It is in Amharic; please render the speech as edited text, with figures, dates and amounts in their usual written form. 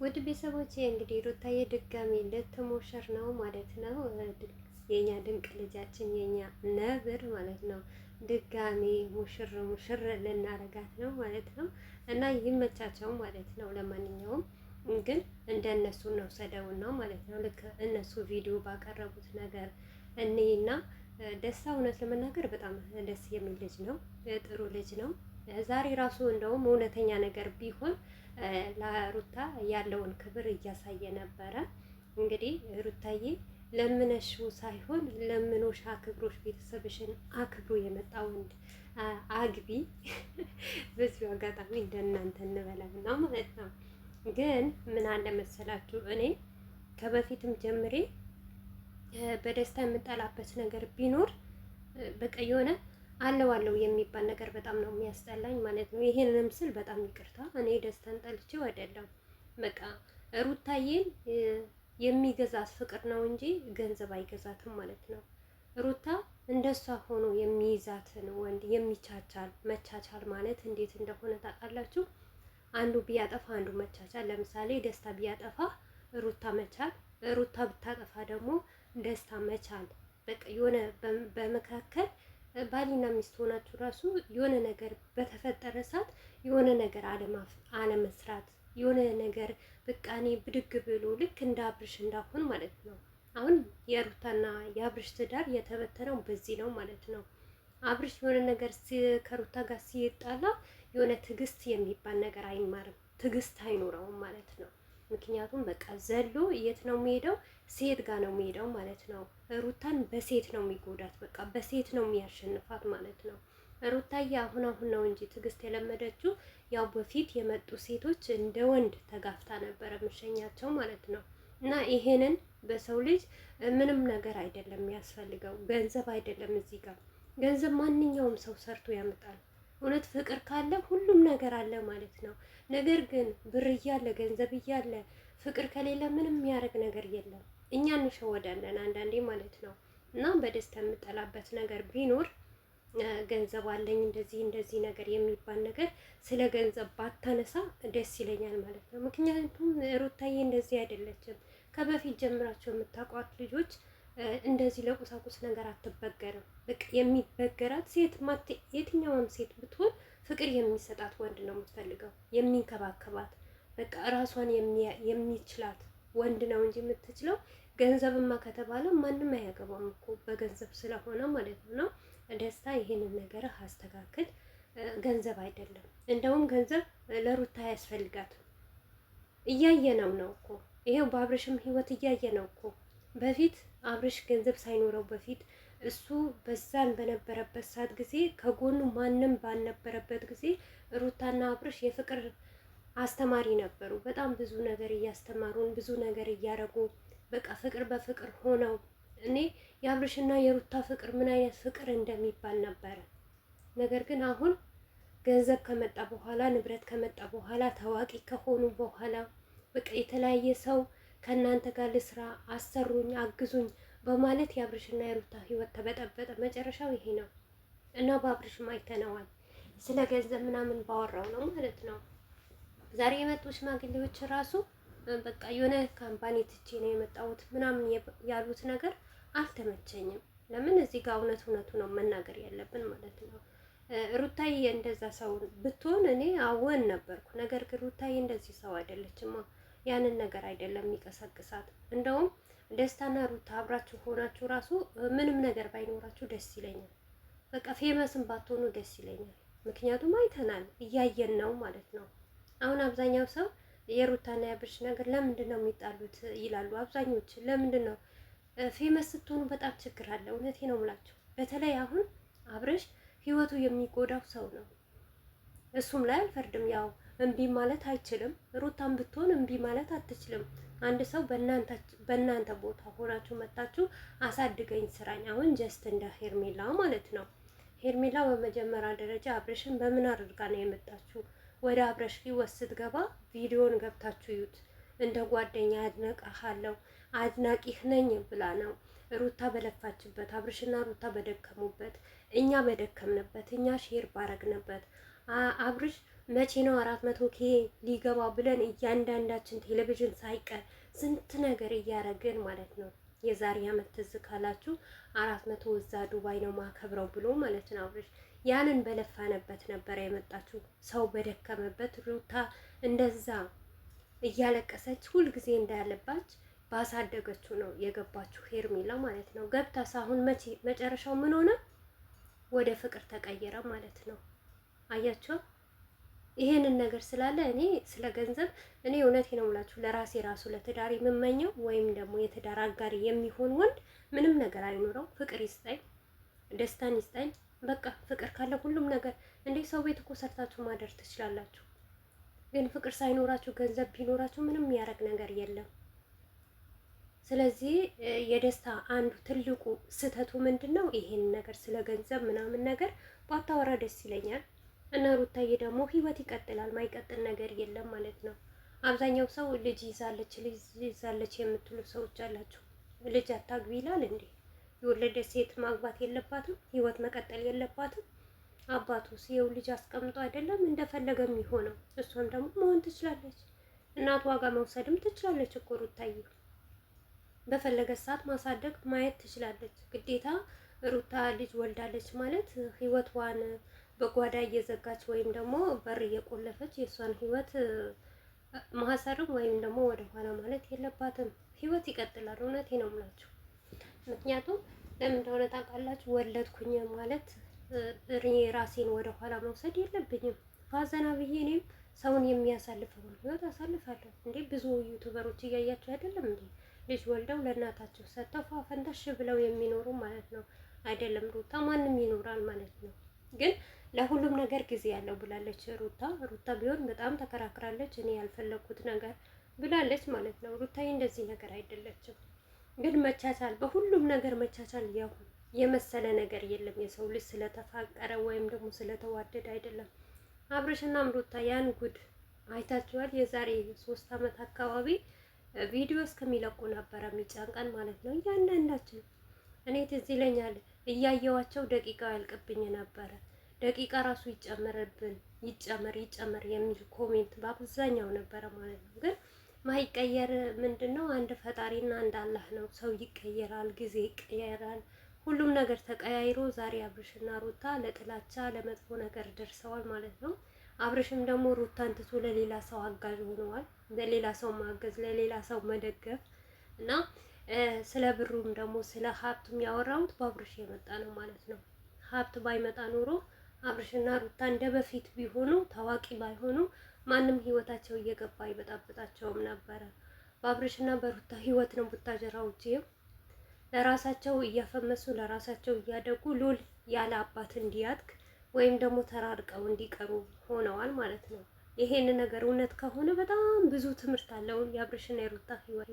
ውድ ቤተሰቦቼ እንግዲህ ሩታዬ ድጋሚ ልትሞሸር ነው ማለት ነው። የኛ ድንቅ ልጃችን የኛ ነብር ማለት ነው። ድጋሚ ሙሽር ሙሽር ልናረጋት ነው ማለት ነው። እና ይመቻቸው ማለት ነው። ለማንኛውም ግን እንደነሱ ነው ሰደውን ነው ማለት ነው። ልክ እነሱ ቪዲዮ ባቀረቡት ነገር እኔና ደስታ እውነት ለመናገር በጣም ደስ የሚል ልጅ ነው። ጥሩ ልጅ ነው። ዛሬ ራሱ እንደውም እውነተኛ ነገር ቢሆን ለሩታ ያለውን ክብር እያሳየ ነበረ። እንግዲህ ሩታዬ ለምነሽው ሳይሆን ለምኖሽ አክብሮሽ ቤተሰብሽን አክብሮ የመጣ ወንድ አግቢ። በዚሁ አጋጣሚ እንደናንተ እንበላና ማለት ነው። ግን ምን አለ መሰላችሁ እኔ ከበፊትም ጀምሬ በደስታ የምጠላበት ነገር ቢኖር በቃ የሆነ አለው የሚባል ነገር በጣም ነው የሚያስጠላኝ ማለት ነው። ይሄንንም ስል በጣም ይቅርታ፣ እኔ ደስታን ጠልቼው አይደለም። በቃ ሩታዬን የሚገዛት ፍቅር ነው እንጂ ገንዘብ አይገዛትም ማለት ነው። ሩታ እንደሷ ሆኖ የሚይዛትን ወንድ የሚቻቻል መቻቻል ማለት እንዴት እንደሆነ ታውቃላችሁ? አንዱ ቢያጠፋ አንዱ መቻቻል። ለምሳሌ ደስታ ቢያጠፋ ሩታ መቻል፣ ሩታ ብታጠፋ ደግሞ ደስታ መቻል። በቃ የሆነ በመካከል ባልና ሚስት ሆናችሁ ራሱ የሆነ ነገር በተፈጠረ ሰዓት የሆነ ነገር አለመስራት የሆነ ነገር በቃ እኔ ብድግ ብሎ ልክ እንደ አብርሽ እንዳሆን ማለት ነው። አሁን የሩታና የአብርሽ ትዳር የተበተነው በዚህ ነው ማለት ነው። አብርሽ የሆነ ነገር ከሩታ ጋር ሲጣላ የሆነ ትዕግስት የሚባል ነገር አይማርም፣ ትዕግስት አይኖረውም ማለት ነው። ምክንያቱም በቃ ዘሎ የት ነው የሚሄደው? ሴት ጋር ነው የሚሄደው ማለት ነው። ሩታን በሴት ነው የሚጎዳት፣ በቃ በሴት ነው የሚያሸንፋት ማለት ነው። ሩታዬ አሁን ነው እንጂ ትዕግስት የለመደችው። ያው በፊት የመጡ ሴቶች እንደ ወንድ ተጋፍታ ነበረ ምሸኛቸው ማለት ነው። እና ይሄንን በሰው ልጅ ምንም ነገር አይደለም የሚያስፈልገው፣ ገንዘብ አይደለም። እዚህ ጋር ገንዘብ ማንኛውም ሰው ሰርቶ ያመጣል። እውነት ፍቅር ካለ ሁሉም ነገር አለ ማለት ነው። ነገር ግን ብር እያለ ገንዘብ እያለ ፍቅር ከሌለ ምንም የሚያደርግ ነገር የለም። እኛ እንሸወዳለን አንዳንዴ ማለት ነው። እና በደስታ የምጠላበት ነገር ቢኖር ገንዘብ አለኝ እንደዚህ ነገር የሚባል ነገር ስለ ገንዘብ ባታነሳ ደስ ይለኛል ማለት ነው። ምክንያቱም ሩታዬ እንደዚህ አይደለችም። ከበፊት ጀምራቸው የምታውቋት ልጆች እንደዚህ ለቁሳቁስ ነገር አትበገርም። በቃ የሚበገራት ሴት የትኛውም ሴት ብትሆን ፍቅር የሚሰጣት ወንድ ነው የምትፈልገው፣ የሚንከባከባት በቃ ራሷን የሚችላት ወንድ ነው እንጂ የምትችለው ገንዘብማ ከተባለ ማንም አያገባም እኮ በገንዘብ ስለሆነ ማለት ነው። ደስታ ይሄንን ነገር አስተካክል። ገንዘብ አይደለም፣ እንደውም ገንዘብ ለሩታ አያስፈልጋትም። እያየነው ነው እኮ ይሄው በአብርሽም ህይወት እያየነው እኮ በፊት አብርሽ ገንዘብ ሳይኖረው በፊት እሱ በዛን በነበረበት ሰዓት ጊዜ ከጎኑ ማንም ባልነበረበት ጊዜ ሩታና አብርሽ የፍቅር አስተማሪ ነበሩ። በጣም ብዙ ነገር እያስተማሩን ብዙ ነገር እያረጉ በቃ ፍቅር በፍቅር ሆነው እኔ የአብርሽና የሩታ ፍቅር ምን አይነት ፍቅር እንደሚባል ነበረ። ነገር ግን አሁን ገንዘብ ከመጣ በኋላ ንብረት ከመጣ በኋላ ታዋቂ ከሆኑ በኋላ በቃ የተለያየ ሰው ከእናንተ ጋር ልስራ፣ አሰሩኝ፣ አግዙኝ በማለት የአብርሽና የሩታ ህይወት ተበጠበጠ። መጨረሻው ይሄ ነው እና በአብርሽም አይተነዋል። ስለ ገንዘብ ምናምን ባወራው ነው ማለት ነው። ዛሬ የመጡ ሽማግሌዎች ራሱ በቃ የሆነ ካምፓኒ ትቼ ነው የመጣሁት ምናምን ያሉት ነገር አልተመቸኝም። ለምን እዚህ ጋር እውነቱ ነው መናገር ያለብን ማለት ነው። ሩታዬ እንደዛ ሰው ብትሆን እኔ አወን ነበርኩ። ነገር ግን ሩታዬ እንደዚህ ሰው አይደለችማ። ያንን ነገር አይደለም የሚቀሰቅሳት። እንደውም ደስታና ሩታ አብራችሁ ሆናችሁ ራሱ ምንም ነገር ባይኖራችሁ ደስ ይለኛል። በቃ ፌመስም ባትሆኑ ደስ ይለኛል። ምክንያቱም አይተናል፣ እያየን ነው ማለት ነው። አሁን አብዛኛው ሰው የሩታና የአብርሽ ነገር ለምንድን ነው የሚጣሉት ይላሉ አብዛኞች። ለምንድን ነው ፌመስ ስትሆኑ በጣም ችግር አለ። እውነቴ ነው የምላችሁ። በተለይ አሁን አብርሽ ህይወቱ የሚጎዳው ሰው ነው። እሱም ላይ አልፈርድም። ያው እምቢ ማለት አይችልም። ሩታም ብትሆን እምቢ ማለት አትችልም። አንድ ሰው በእናንተ ቦታ ሆናችሁ መጣችሁ አሳድገኝ ስራኝ። አሁን ጀስት እንደ ሄርሜላ ማለት ነው። ሄርሜላ በመጀመሪያ ደረጃ አብርሽን በምን አድርጋ ነው የመጣችሁ? ወደ አብርሽ ህይወት ስትገባ ቪዲዮን ገብታችሁ ይዩት። እንደ ጓደኛ አድነቃለሁ አድናቂህ ነኝ ብላ ነው ሩታ በለፋችበት፣ አብርሽና ሩታ በደከሙበት፣ እኛ በደከምንበት፣ እኛ ሼር ባረግንበት፣ አብርሽ መቼ ነው 400K ሊገባ ብለን እያንዳንዳችን ቴሌቪዥን ሳይቀር ስንት ነገር እያደረግን ማለት ነው። የዛሬ አመት ትዝ ካላችሁ 400 እዛ ዱባይ ነው ማከብረው ብሎ ማለት ነው አብርሽ ያንን በለፋነበት ነበር የመጣችሁ። ሰው በደከመበት ሩታ እንደዛ እያለቀሰች ሁልጊዜ እንዳለባች ባሳደገችው ነው የገባችሁ ሄርሜላ ማለት ነው። ገብታስ አሁን መቼ መጨረሻው ምን ሆነ? ወደ ፍቅር ተቀየረ ማለት ነው። አያችሁ? ይሄንን ነገር ስላለ እኔ ስለ ገንዘብ እኔ እውነቴ ነው የምላችሁ ለራሴ ራሱ ለትዳር የምመኘው ወይም ደግሞ የትዳር አጋሪ የሚሆን ወንድ ምንም ነገር አይኖረው፣ ፍቅር ይስጠኝ፣ ደስታን ይስጠኝ። በቃ ፍቅር ካለ ሁሉም ነገር እንዴ ሰው ቤት እኮ ሰርታችሁ ማደር ትችላላችሁ። ግን ፍቅር ሳይኖራችሁ ገንዘብ ቢኖራችሁ ምንም የሚያደርግ ነገር የለም። ስለዚህ የደስታ አንዱ ትልቁ ስህተቱ ምንድን ነው? ይሄን ነገር ስለ ገንዘብ ምናምን ነገር ባታወራ ደስ ይለኛል። እና ሩታዬ ደግሞ ህይወት ይቀጥላል፣ ማይቀጥል ነገር የለም ማለት ነው። አብዛኛው ሰው ልጅ ይዛለች የምትሉ ሰዎች አላችሁ። ልጅ አታግቢ ይላል እንዴ? የወለደ ሴት ማግባት የለባትም? ህይወት መቀጠል የለባትም? አባቱስ ይኸው ልጅ አስቀምጦ አይደለም እንደፈለገ የሚሆነው? እሷም ደግሞ መሆን ትችላለች። እናቷ ጋር መውሰድም ትችላለች እኮ ሩታዬ። በፈለገ ሰዓት ማሳደግ ማየት ትችላለች። ግዴታ ሩታ ልጅ ወልዳለች ማለት ህይወቷን በጓዳ እየዘጋች ወይም ደግሞ በር እየቆለፈች የእሷን ህይወት ማሰርም ወይም ደግሞ ወደ ኋላ ማለት የለባትም። ህይወት ይቀጥላል። እውነቴ ነው የምላችሁ። ምክንያቱም ለምን እንደሆነ ታውቃላችሁ? ወለድኩኝ ማለት እኔ ራሴን ወደ ኋላ መውሰድ የለብኝም። ፋዘና ብዬ እኔም ሰውን የሚያሳልፈውን ህይወት አሳልፋለሁ። እንዴ ብዙ ዩቱበሮች እያያቸው አይደለም እንዴ? ልጅ ወልደው ለእናታቸው ሰጥተው ፋፈንታሽ ብለው የሚኖሩ ማለት ነው። አይደለም ሩታ ማንም ይኖራል ማለት ነው። ግን ለሁሉም ነገር ጊዜ ያለው ብላለች ሩታ ቢሆን በጣም ተከራክራለች። እኔ ያልፈለኩት ነገር ብላለች ማለት ነው። ሩታዬ እንደዚህ ነገር አይደለችም። ግን መቻቻል፣ በሁሉም ነገር መቻቻል ያው የመሰለ ነገር የለም። የሰው ልጅ ስለተፋቀረ ወይም ደግሞ ስለተዋደደ አይደለም። አብርሽና ሩታ ያን ጉድ አይታችኋል። የዛሬ 3 አመት አካባቢ ቪዲዮ እስከሚለቁ ነበረ የሚጫንቀን ማለት ነው። እያንዳንዳችን እኔ ትዝ ይለኛል እያየዋቸው ደቂቃ ያልቅብኝ ነበረ። ደቂቃ ራሱ ይጨመርብን ይጨመር የሚል ኮሜንት በአብዛኛው ነበረ ማለት ነው። ግን ማይቀየር ምንድነው? አንድ ፈጣሪና አንድ አላህ ነው። ሰው ይቀየራል፣ ጊዜ ይቀየራል፣ ሁሉም ነገር ተቀያይሮ ዛሬ አብርሽና ሩታ ለጥላቻ ለመጥፎ ነገር ደርሰዋል ማለት ነው። አብርሽም ደግሞ ሩታን ትቶ ለሌላ ሰው አጋዥ ሆነዋል። ለሌላ ሰው ማገዝ፣ ለሌላ ሰው መደገፍ እና ስለ ብሩም ደግሞ ስለ ሀብቱም ያወራሁት በአብርሽ የመጣ ነው ማለት ነው። ሀብት ባይመጣ ኖሮ አብርሽና ሩታ እንደ በፊት ቢሆኑ ታዋቂ ባይሆኑ ማንም ህይወታቸው እየገባ አይበጣበጣቸውም ነበረ። በአብርሽና በሩታ ህይወት ነው ቡታጀራዎች ለራሳቸው እያፈመሱ ለራሳቸው እያደጉ ሉል ያለ አባት እንዲያድግ ወይም ደግሞ ተራርቀው እንዲቀሩ ሆነዋል ማለት ነው። ይሄን ነገር እውነት ከሆነ በጣም ብዙ ትምህርት አለው የአብርሽና የሩታ ህይወት።